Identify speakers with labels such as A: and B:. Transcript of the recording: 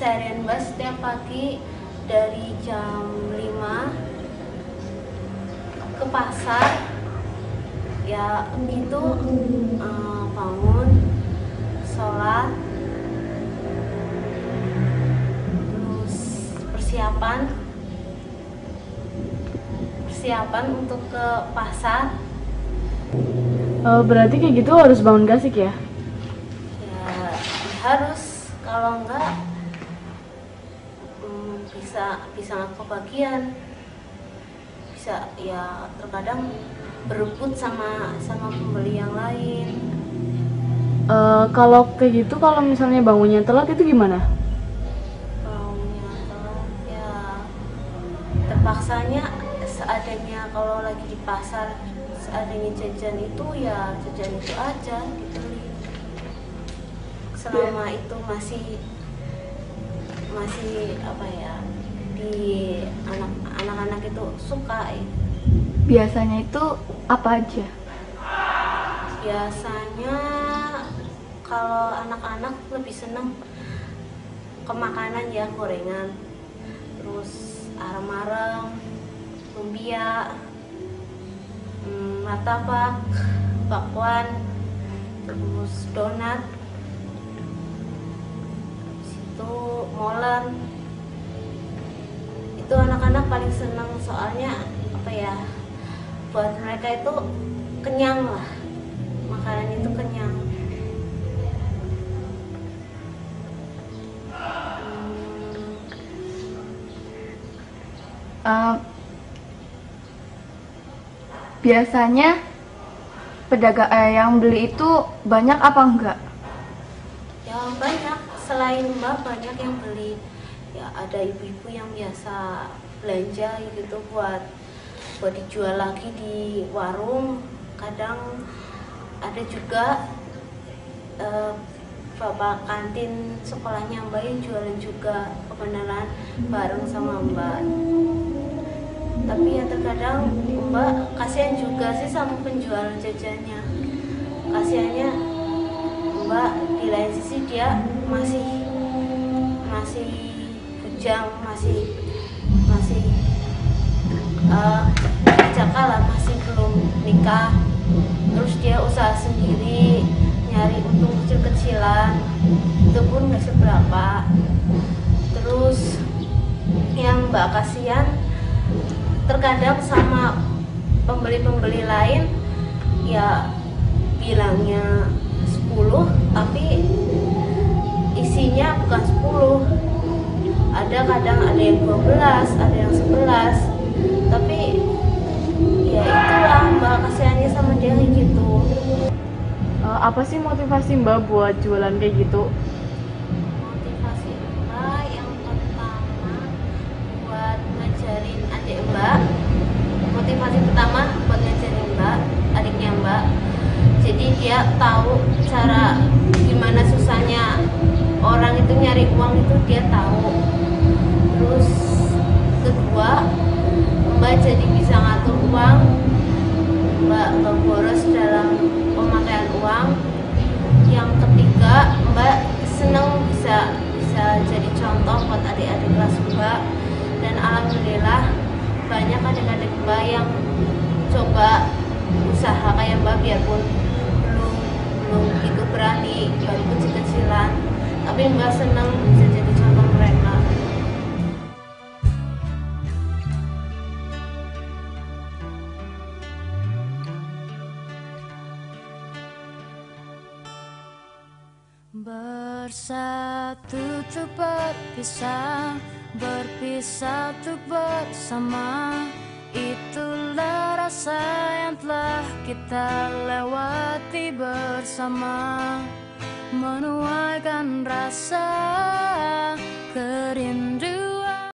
A: keseharian Mbak setiap pagi dari jam 5 ke pasar ya gitu, bangun, sholat, terus persiapan untuk ke pasar.
B: Berarti kayak gitu harus bangun gasik ya?
A: Ya harus, kalau enggak bisa nggak kebagian, bisa ya terkadang berebut sama pembeli yang lain.
B: Kalau kayak gitu, kalau misalnya bangunnya telat itu gimana?
A: Bangunnya telat ya terpaksanya seadanya, kalau lagi di pasar seadanya jajan itu ya jajan itu aja dibeli. Selama itu masih apa ya, di anak-anak itu suka ya.
C: Biasanya itu apa aja?
A: Biasanya kalau anak-anak lebih seneng ke makanan ya, gorengan, terus arem-arem, lumpia, martabak, bakwan, terus donat, habis itu molen. Itu anak-anak paling seneng, soalnya apa ya, buat mereka itu kenyang lah, makanan itu kenyang.
C: Biasanya pedagang yang beli itu banyak apa enggak?
A: Ya banyak, selain Mbak banyak yang beli. Ya ada ibu-ibu yang biasa belanja gitu buat dijual lagi di warung. Kadang ada juga bapak kantin sekolahnya Mbak yang jualan juga kebenaran bareng sama Mbak. Tapi ya terkadang Mbak kasihan juga sih sama penjual jajannya. Kasihannya Mbak di lain sisi dia masih bujang, masih jaka lah, masih belum nikah. Terus dia usaha sendiri, nyari untung kecil-kecilan, itu pun nggak seberapa. Terus yang Mbak kasihan terkadang sama pembeli-pembeli lain ya bilangnya 10 tapi isinya bukan 10, ada kadang ada yang 12, ada yang 11, tapi ya itulah Mbak kasihannya sama dia kayak gitu.
B: Apa sih motivasi Mbak buat jualan kayak gitu?
A: Motivasi Mbak yang pertama buat ngajarin adik Mbak, motivasi pertama buat ngajarin Mbak, adiknya Mbak, jadi dia tahu cara gimana susahnya orang itu nyari uang, itu dia tahu. Terus kedua, Mbak jadi bisa ngatur uang, Mbak gak boros dalam pemakaian uang. Yang ketiga, Mbak seneng bisa jadi contoh buat adik-adik kelas Mbak, dan alhamdulillah banyak adik-adik Mbak yang coba usaha kayak Mbak, biarpun belum gitu berani, baru kecil-kecilan, tapi Mbak seneng bisa jadi contoh mereka.
D: Bersatu untuk berpisah, berpisah untuk bersama. Itulah rasa yang telah kita lewati bersama, menuaikan rasa kerinduan